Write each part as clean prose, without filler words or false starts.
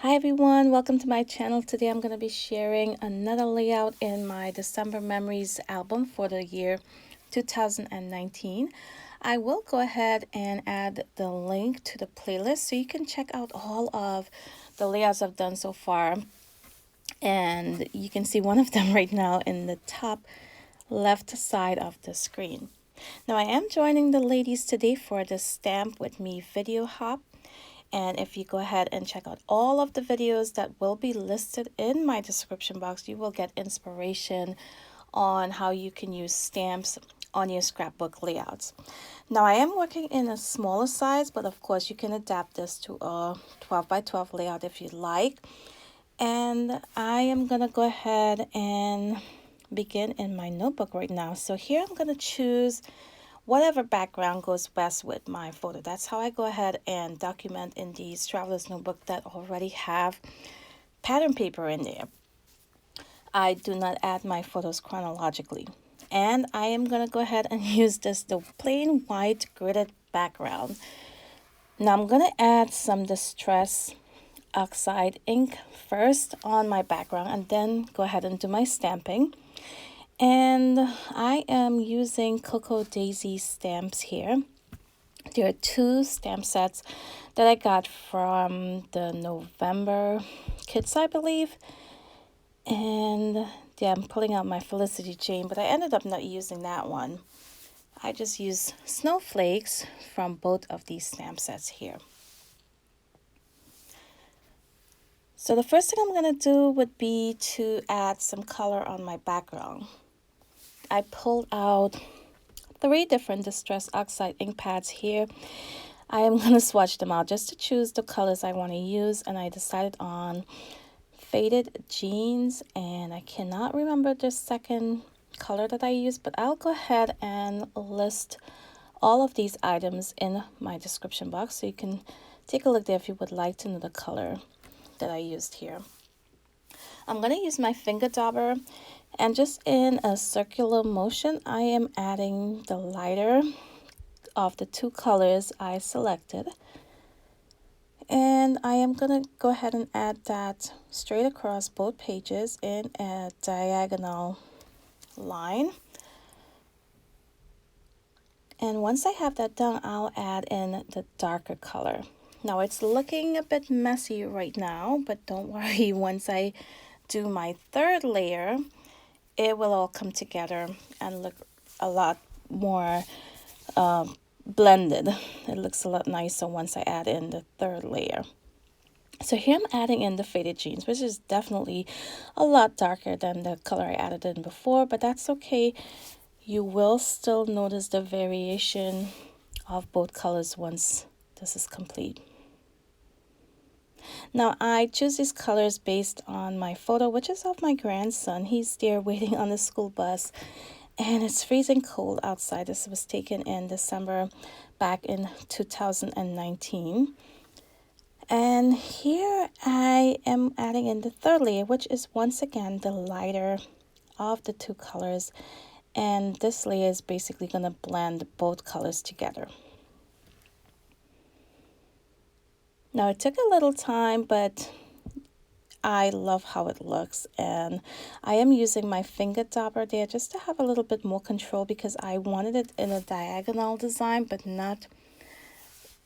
Hi everyone, welcome to my channel. Today I'm going to be sharing another layout in my December Memories album for the year 2019. I will go ahead and add the link to the playlist so you can check out all of the layouts I've done so far. And you can see one of them right now in the top left side of the screen. Now I am joining the ladies today for the Stamp With Me video hop. And if you go ahead and check out all of the videos that will be listed in my description box, you will get inspiration on how you can use stamps on your scrapbook layouts. Now I am working in a smaller size, but of course you can adapt this to a 12 by 12 layout if you'd like. And I am going to go ahead and begin in my notebook right now. So here I'm going to choose whatever background goes best with my photo. That's how I go ahead and document in these traveler's notebook that already have pattern paper in there. I do not add my photos chronologically. And I am going to go ahead and use the plain white gridded background. Now I'm going to add some Distress Oxide ink first on my background and then go ahead and do my stamping. And I am using Cocoa Daisy stamps here. There are two stamp sets that I got from the November kits, I believe. And yeah, I'm pulling out my Felicity Jane, but I ended up not using that one. I just used snowflakes from both of these stamp sets here. So the first thing I'm going to do would be to add some color on my background. I pulled out 3 different Distress Oxide ink pads here. I am going to swatch them out just to choose the colors I want to use, and I decided on Faded Jeans, and I cannot remember the second color that I used, but I'll go ahead and list all of these items in my description box so you can take a look there if you would like to know the color that I used here. I'm going to use my finger dauber, and just in a circular motion I am adding the lighter of the 2 colors I selected, and I am going to go ahead and add that straight across both pages in a diagonal line. And once I have that done, I'll add in the darker color. Now it's looking a bit messy right now, but don't worry, once I do my 3rd layer, it will all come together and look a lot more blended. It looks a lot nicer once I add in the 3rd layer. So here I'm adding in the Faded Jeans, which is definitely a lot darker than the color I added in before, but that's okay. You will still notice the variation of both colors once this is complete. Now I choose these colors based on my photo, which is of my grandson. He's there waiting on the school bus, and it's freezing cold outside. This was taken in December back in 2019. And here I am adding in the 3rd layer, which is once again the lighter of the 2 colors. And this layer is basically going to blend both colors together. Now it took a little time, but I love how it looks, and I am using my finger dauber there just to have a little bit more control because I wanted it in a diagonal design but not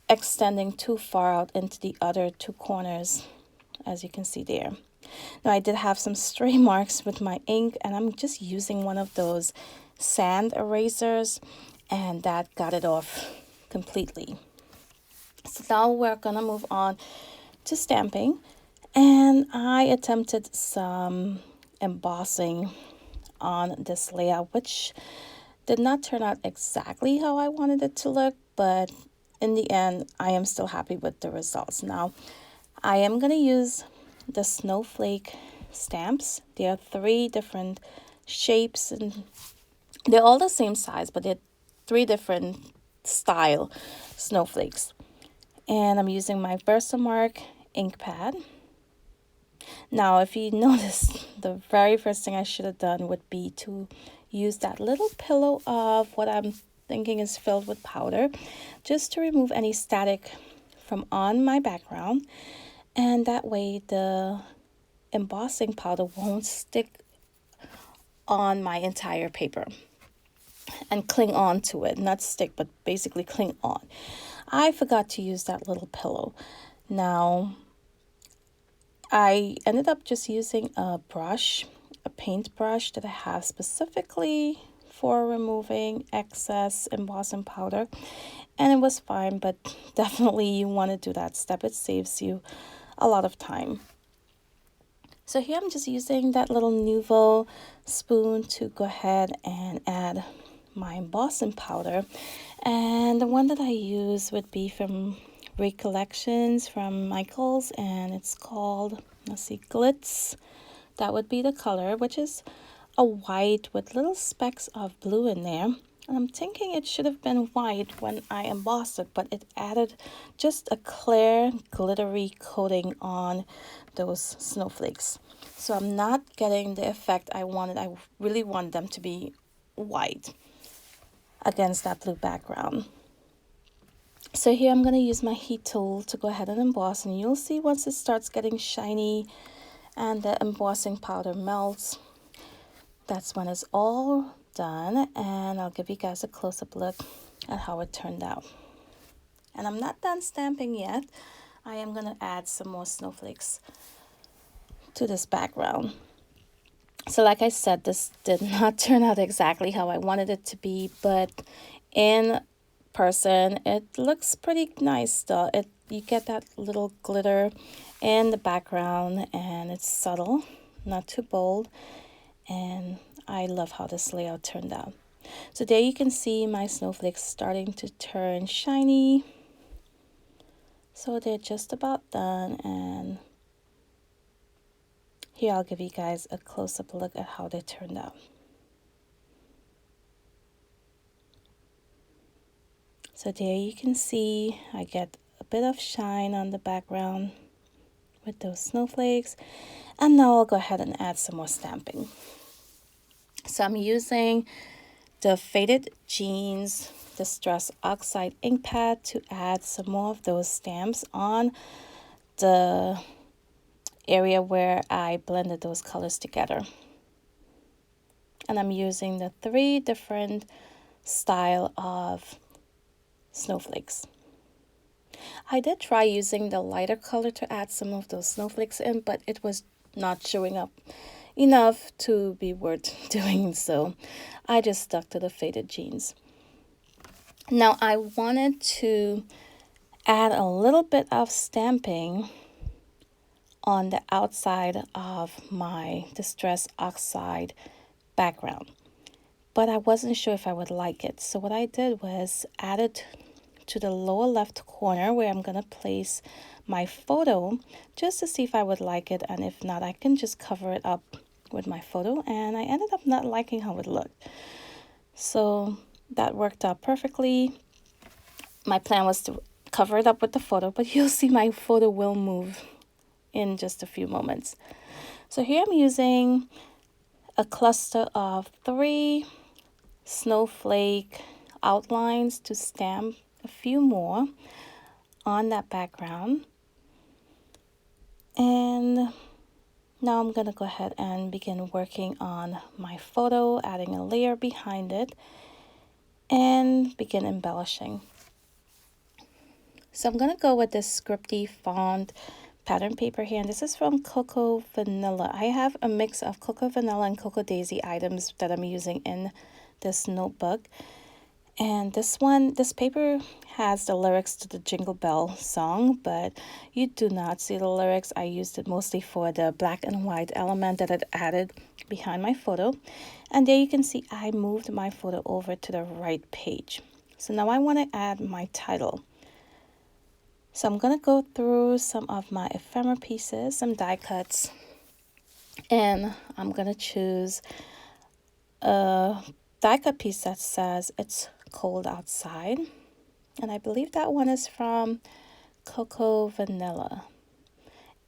extending too far out into the other 2 corners, as you can see there. Now I did have some stray marks with my ink, and I'm just using one of those sand erasers, and that got it off completely. So now we're gonna move on to stamping, and I attempted some embossing on this layout, which did not turn out exactly how I wanted it to look, but in the end I am still happy with the results. Now I am gonna use the snowflake stamps. There are 3 different shapes, and they're all the same size, but they're 3 different style snowflakes. And I'm using my Versamark ink pad. Now, if you notice, the very first thing I should have done would be to use that little pillow of what I'm thinking is filled with powder, just to remove any static from on my background. and that way the embossing powder won't stick on my entire paper and cling on to it. Not stick, but basically cling on. I forgot to use that little pillow. Now, I ended up just using a brush, a paint brush that I have specifically for removing excess embossing powder, and it was fine, but definitely you want to do that step. It saves you a lot of time. So here I'm just using that little Nouveau spoon to go ahead and add my embossing powder. And the one that I use would be from Recollections from Michaels, and it's called, let's see, Glitz. That would be the color, which is a white with little specks of blue in there. And I'm thinking it should have been white when I embossed it, but it added just a clear, glittery coating on those snowflakes. So I'm not getting the effect I wanted. I really want them to be white against that blue background. So here I'm going to use my heat tool to go ahead and emboss, and you'll see once it starts getting shiny and the embossing powder melts, that's when it's all done, and I'll give you guys a close-up look at how it turned out. And I'm not done stamping yet. I am going to add some more snowflakes to this background. So like I said, this did not turn out exactly how I wanted it to be, but in person it looks pretty nice still. You get that little glitter in the background, and it's subtle, not too bold, and I love how this layout turned out. So there you can see my snowflakes starting to turn shiny. So they're just about done, and here I'll give you guys a close-up look at how they turned out. So there you can see I get a bit of shine on the background with those snowflakes. And now I'll go ahead and add some more stamping. So I'm using the Faded Jeans Distress Oxide ink pad to add some more of those stamps on the area where I blended those colors together. And I'm using the 3 different style of snowflakes. I did try using the lighter color to add some of those snowflakes in, but it was not showing up enough to be worth doing, so I just stuck to the Faded Jeans. Now I wanted to add a little bit of stamping on the outside of my Distress Oxide background, but I wasn't sure if I would like it. So what I did was add it to the lower left corner where I'm going to place my photo, just to see if I would like it, and if not, I can just cover it up with my photo, and I ended up not liking how it looked. So that worked out perfectly. My plan was to cover it up with the photo, but you'll see my photo will move in just a few moments. So here I'm using a cluster of 3 snowflake outlines to stamp a few more on that background. And now I'm going to go ahead and begin working on my photo, adding a layer behind it, and begin embellishing. So I'm going to go with this scripty font pattern paper here, and this is from Cocoa Vanilla. I have a mix of Cocoa Vanilla and Cocoa Daisy items that I'm using in this notebook. And this paper has the lyrics to the Jingle Bell song, but you do not see the lyrics. I used it mostly for the black and white element that it added behind my photo. And there you can see I moved my photo over to the right page. So now I want to add my title. So I'm going to go through some of my ephemera pieces, some die cuts, and I'm going to choose a die cut piece that says "It's Cold Outside," and I believe that one is from Cocoa Vanilla.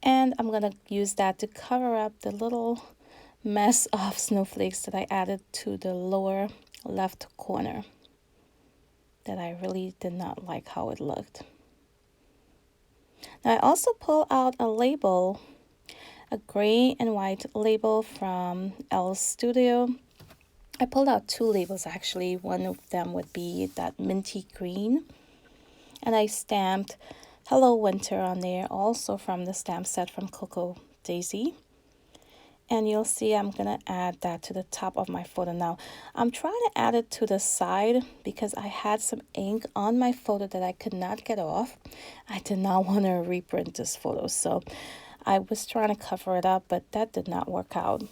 And I'm going to use that to cover up the little mess of snowflakes that I added to the lower left corner that I really did not like how it looked. Now I also pull out a label, a gray and white label from L's Studio. I pulled out two labels actually. One of them would be that minty green. And I stamped Hello Winter on there, also from the stamp set from Coco Daisy. And you'll see I'm going to add that to the top of my photo. Now, I'm trying to add it to the side because I had some ink on my photo that I could not get off. I did not want to reprint this photo, so I was trying to cover it up, but that did not work out.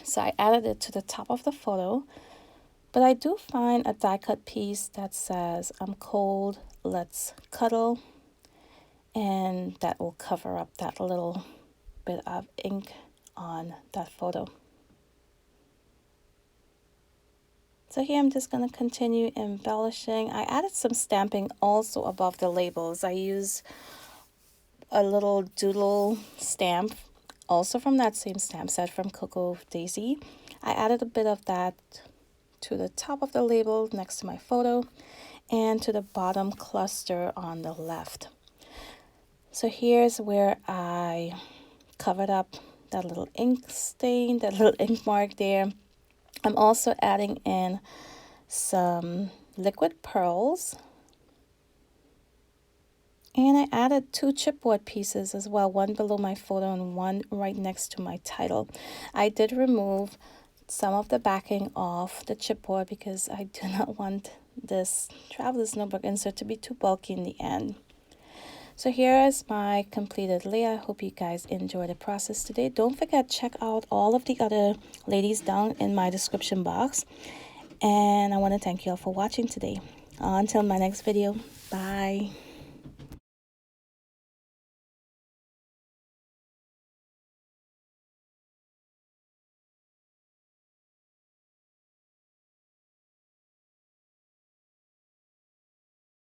So I added it to the top of the photo, but I do find a die cut piece that says, I'm cold, let's cuddle, and that will cover up that little bit of ink on that photo. So here I'm just going to continue embellishing. I added some stamping also above the labels. I use a little doodle stamp, also from that same stamp set from Coco Daisy. I added a bit of that to the top of the label next to my photo and to the bottom cluster on the left. So here's where I covered up that little ink stain, that little ink mark there. I'm also adding in some liquid pearls. And I added two chipboard pieces as well, one below my photo and one right next to my title. I did remove some of the backing off the chipboard because I do not want this Traveler's Notebook insert to be too bulky in the end. So here is my completed layout. I hope you guys enjoy the process today. Don't forget, check out all of the other ladies down in my description box. And I want to thank you all for watching today. Until my next video, bye.